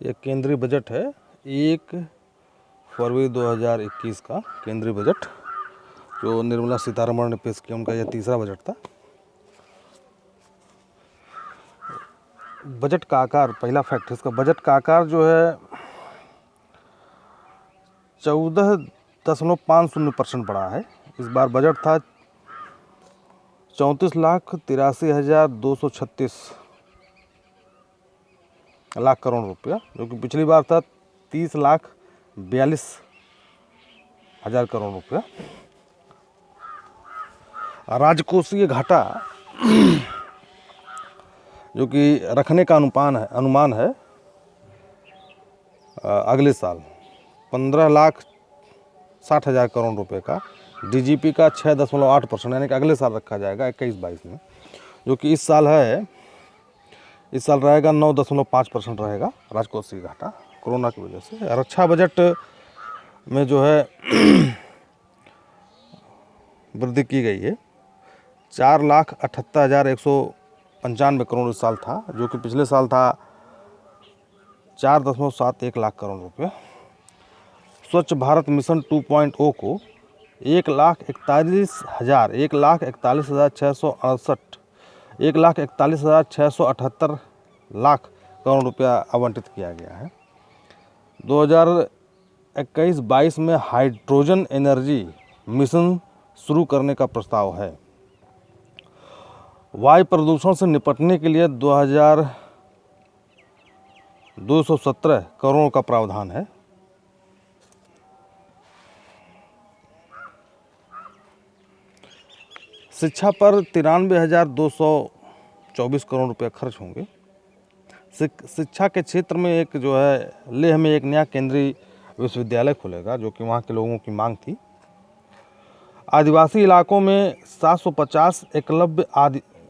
ये केंद्रीय बजट है 1 फरवरी 2021 का केंद्रीय बजट जो निर्मला सीतारमण ने पेश किया। उनका यह तीसरा बजट था। बजट का आकार, पहला फैक्ट है इसका, बजट का आकार जो है 14.50% बढ़ा है। इस बार बजट था 34,83,236 लाख करोड़ रुपया, जो कि पिछली बार था 30,42,000 करोड़ रुपया। राजकोषीय घाटा जो कि रखने का अनुमान है अगले साल 15,60,000 करोड़ रुपए का। डीजीपी का 6.8% यानी कि अगले साल रखा जाएगा 21-22 में, जो कि इस साल रहेगा 9.5% रहेगा राजकोषीय घाटा कोरोना की वजह से। रक्षा बजट में जो है वृद्धि की गई है 4,78,195 करोड़ इस साल था, जो कि पिछले साल था 4.71 लाख करोड़ रुपये। स्वच्छ भारत मिशन 2.0 को 1,41,668 लाख करोड़ रुपया आवंटित किया गया है। 2021-22 में हाइड्रोजन एनर्जी मिशन शुरू करने का प्रस्ताव है। वायु प्रदूषण से निपटने के लिए 2,217 करोड़ का प्रावधान है। शिक्षा पर 93,224 करोड़ रुपये खर्च होंगे। शिक्षा के क्षेत्र में एक जो है लेह में एक नया केंद्रीय विश्वविद्यालय खुलेगा, जो कि वहाँ के लोगों की मांग थी। आदिवासी इलाकों में 750 एकलव्य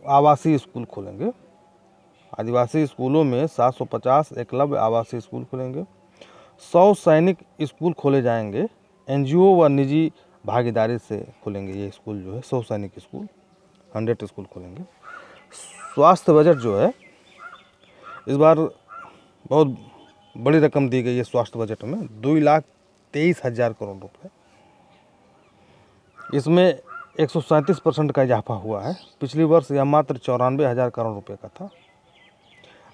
आवासीय स्कूल खुलेंगे। आदिवासी स्कूलों में 750 एकलव्य आवासीय स्कूल खुलेंगे। 100 सैनिक स्कूल खोले जाएंगे। एनजीओ व निजी भागीदारी से खुलेंगे ये स्कूल जो है। 100 सैनिक स्कूल, 100 स्कूल खुलेंगे। स्वास्थ्य बजट जो है इस बार बहुत बड़ी रकम दी गई है स्वास्थ्य बजट में, 2,23,000 करोड़ रुपये। इसमें 137% का इजाफा हुआ है। पिछली वर्ष यह मात्र 94,000 करोड़ रुपये का था।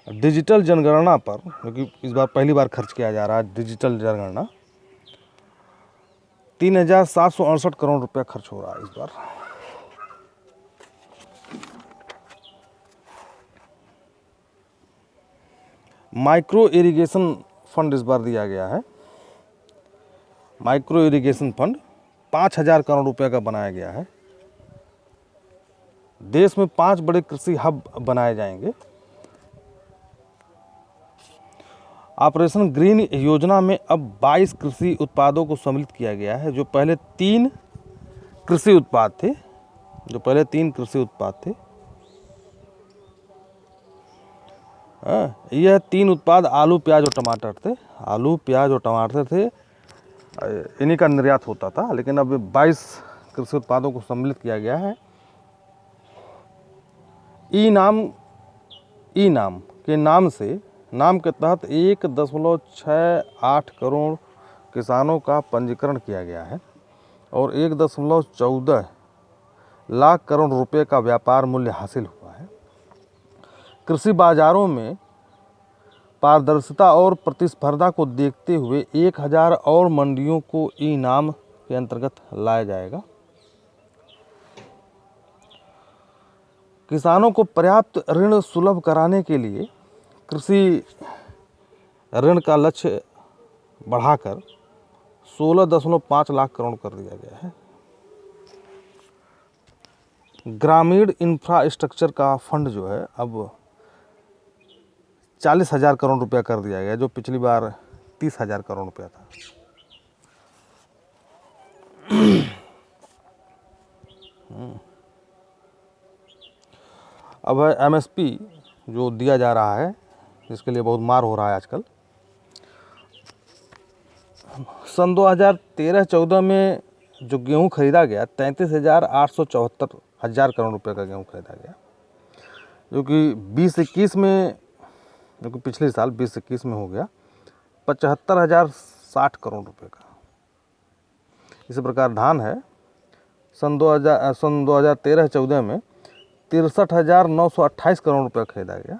डिजिटल जनगणना पर, क्योंकि इस बार पहली बार खर्च किया जा रहा है डिजिटल जनगणना, 3,768 करोड़ रुपया खर्च हो रहा है इस बार। माइक्रो इरिगेशन फंड इस बार दिया गया है। माइक्रो इरिगेशन फंड 5,000 करोड़ रुपए का बनाया गया है। देश में 5 बड़े कृषि हब बनाए जाएंगे। ऑपरेशन ग्रीन योजना में अब 22 कृषि उत्पादों को सम्मिलित किया गया है। जो पहले 3 कृषि उत्पाद थे, यह 3 उत्पाद आलू, प्याज और टमाटर थे। इन्हीं का निर्यात होता था, लेकिन अब 22 कृषि उत्पादों को सम्मिलित किया गया है। ई नाम के तहत 1.68 करोड़ किसानों का पंजीकरण किया गया है और 1.14 लाख करोड़ रुपए का व्यापार मूल्य हासिल हुआ है। कृषि बाजारों में पारदर्शिता और प्रतिस्पर्धा को देखते हुए 1,000 और मंडियों को ई नाम के अंतर्गत लाया जाएगा। किसानों को पर्याप्त ऋण सुलभ कराने के लिए कृषि ऋण का लक्ष्य बढ़ाकर 16.5 लाख करोड़ कर दिया गया है। ग्रामीण इंफ्रास्ट्रक्चर का फंड जो है अब 40,000 करोड़ रुपया कर दिया गया, जो पिछली बार 30,000 करोड़ रुपया था। अब है एमएसपी जो दिया जा रहा है, जिसके लिए बहुत मार हो रहा है आजकल। सन 2013-14 में जो गेहूं खरीदा गया 33,874 करोड़ रुपए का गेहूं खरीदा गया, जो कि 2021 में, जो कि पिछले साल 2021 में हो गया 75,060 करोड़ रुपए का। इसी प्रकार धान है, सन 2013-14 में 63,928 करोड़ रुपये खरीदा गया,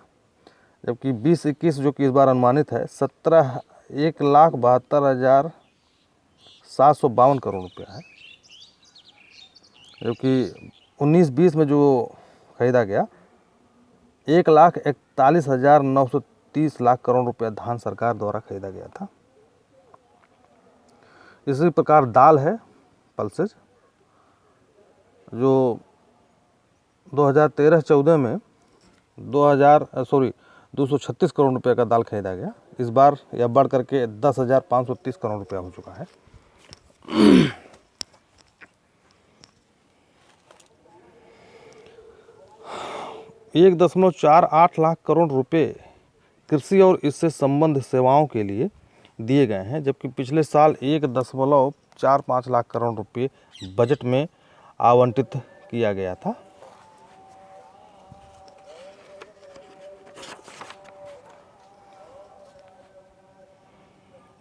जबकि 20-21 जो कि इस बार अनुमानित है 1,72,752 करोड़ रुपया है, जबकि 19-20 में जो खरीदा गया 1,41,930 लाख करोड़ रुपया धान सरकार द्वारा खरीदा गया था। इसी प्रकार दाल है, पल्सेज, जो 2013-14 में 236 करोड़ रुपए का दाल खरीदा गया। इस बार यह बढ़ करके 10,530 करोड़ रुपया हो चुका है। 1.48 लाख करोड़ रुपए कृषि और इससे संबंधित सेवाओं के लिए दिए गए हैं, जबकि पिछले साल 1.45 लाख करोड़ रुपए बजट में आवंटित किया गया था।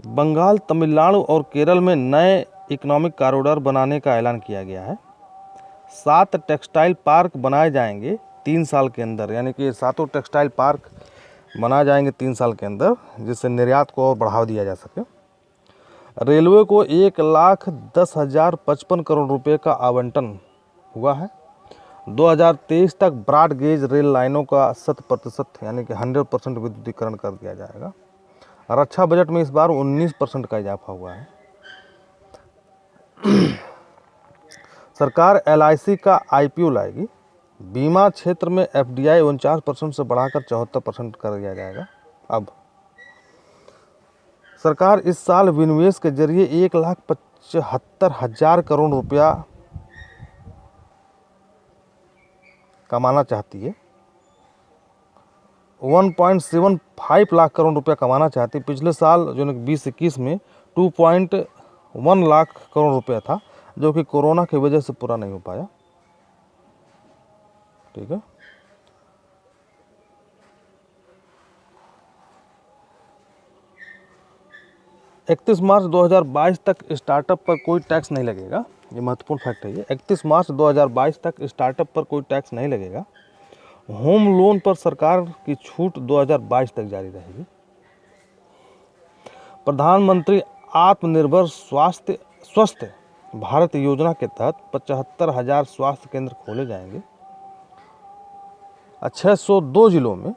बंगाल, तमिलनाडु और केरल में नए इकोनॉमिक कॉरिडोर बनाने का ऐलान किया गया है। 7 टेक्सटाइल पार्क बनाए जाएंगे 3 साल के अंदर, यानी कि 7 टेक्सटाइल पार्क बनाए जाएंगे 3 साल के अंदर, जिससे निर्यात को और बढ़ावा दिया जा सके। रेलवे को 1,10,055 करोड़ रुपए का आवंटन हुआ है। 2023 तक ब्रॉड गेज रेल लाइनों का 100% यानी कि 100% विद्युतीकरण कर दिया जाएगा। रक्षा बजट में इस बार 19% का इजाफा हुआ है। सरकार LIC का IPO लाएगी। बीमा क्षेत्र में FDI 49% से बढ़ाकर 74% कर दिया जाएगा। अब सरकार इस साल विनिवेश के जरिए 1,75,000 करोड़ रुपया कमाना चाहती है। 1.75 लाख करोड़ रुपया कमाना चाहती है। पिछले साल जो 20-21 में 2.1 लाख करोड़ रुपया था, जो कि कोरोना की वजह से पूरा नहीं हो पाया। ठीक है। इकतीस मार्च 2022 तक स्टार्टअप पर कोई टैक्स नहीं लगेगा। ये महत्वपूर्ण फैक्ट है। 31 मार्च 2022 तक स्टार्टअप पर कोई टैक्स नहीं लगेगा। होम लोन पर सरकार की छूट 2022 तक जारी रहेगी। प्रधानमंत्री आत्मनिर्भर स्वस्थ भारत योजना के तहत 75,000 स्वास्थ्य केंद्र खोले जाएंगे। 602 जिलों में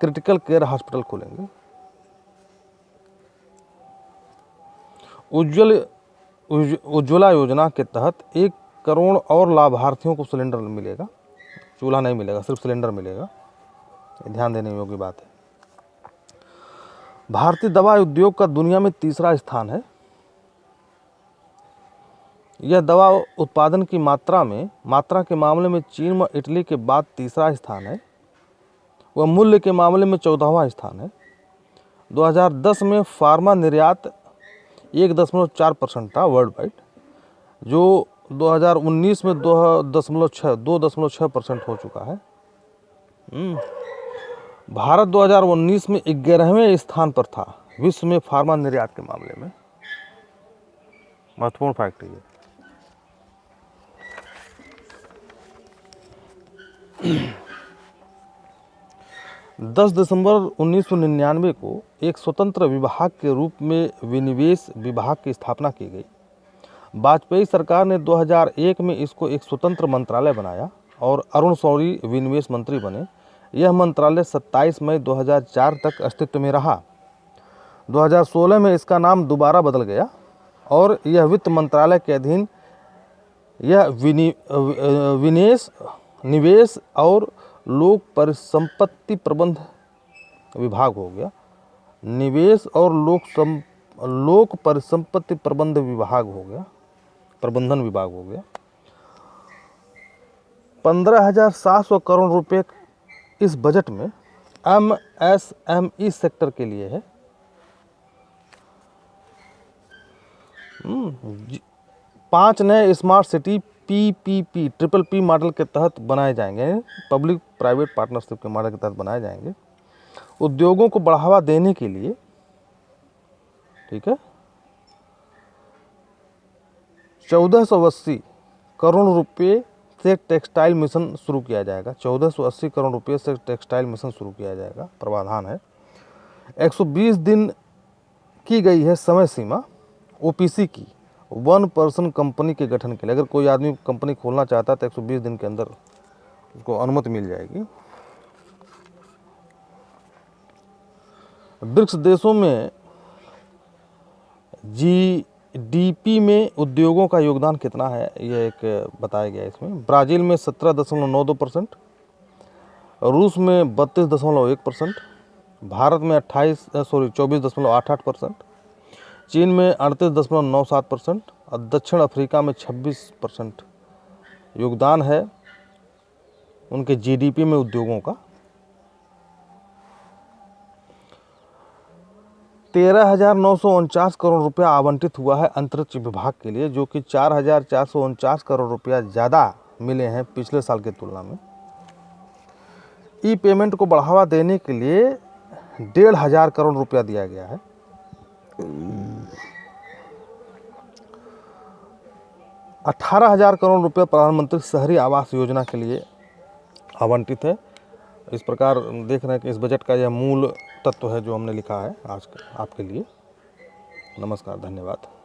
क्रिटिकल केयर हॉस्पिटल खोलेंगे। उज्ज्वला योजना के तहत 1 करोड़ और लाभार्थियों को सिलेंडर मिलेगा। चूल्हा नहीं मिलेगा, सिर्फ सिलेंडर मिलेगा। ध्यान देने योग्य बात है। भारतीय दवा उद्योग का दुनिया में 3रा स्थान है। यह दवा उत्पादन की मात्रा के मामले में चीन व इटली के बाद 3रा स्थान है। वह मूल्य के मामले में 14वां स्थान है। 2010 में फार्मा निर्यात 1.4% था वर्ल्ड वाइड, जो 2019 में 2.6% हो चुका है। भारत 2019 में 11वें स्थान पर था विश्व में फार्मा निर्यात के मामले में। महत्वपूर्ण फैक्ट है। 10 दिसंबर 1999 को एक स्वतंत्र विभाग के रूप में विनिवेश विभाग की स्थापना की गई। वाजपेयी सरकार ने 2001 में इसको एक स्वतंत्र मंत्रालय बनाया और अरुण शौरी विनिवेश मंत्री बने। यह मंत्रालय 27 मई 2004 तक अस्तित्व में रहा। 2016 में इसका नाम दोबारा बदल गया और यह वित्त मंत्रालय के अधीन यह निवेश और लोक परिसंपत्ति प्रबंध विभाग हो गया। निवेश और लोक परिसंपत्ति प्रबंध विभाग हो गया, प्रबंधन विभाग हो गया। 15,700 करोड़ रुपए इस बजट में MSME सेक्टर के लिए है। 5 नए smart city PPP triple P model के तहत बनाए जाएंगे। पब्लिक प्राइवेट पार्टनरशिप के मॉडल के तहत बनाए जाएंगे। उद्योगों को बढ़ावा देने के लिए ठीक है। 1480 करोड़ रुपए से टेक्सटाइल मिशन शुरू किया जाएगा। 1480 करोड़ रुपए से टेक्सटाइल मिशन शुरू किया जाएगा, प्रावधान है। 120 दिन की गई है समय सीमा ओपीसी की 1 पर्सन कंपनी के गठन के लिए। अगर कोई आदमी कंपनी खोलना चाहता है तो 120 दिन के अंदर उसको अनुमति मिल जाएगी। ब्रिक्स देशों में जीडीपी में उद्योगों का योगदान कितना है, ये एक बताया गया है इसमें। ब्राज़ील में 17.92%, रूस में 32.1%, भारत में 24.88%, चीन में 38.97% और दक्षिण अफ्रीका में 26% योगदान है उनके जीडीपी में उद्योगों का। 13,949 करोड़ रुपया आवंटित हुआ है अंतरिक्ष विभाग के लिए, जो कि 4,449 करोड़ रुपया ज़्यादा मिले हैं पिछले साल की तुलना में। ई पेमेंट को बढ़ावा देने के लिए 1,500 करोड़ रुपया दिया गया है। 18,000 करोड़ रुपया प्रधानमंत्री शहरी आवास योजना के लिए आवंटित है। इस प्रकार देख रहे हैं कि इस बजट का यह मूल तत्व है जो हमने लिखा है आज आपके लिए। नमस्कार, धन्यवाद।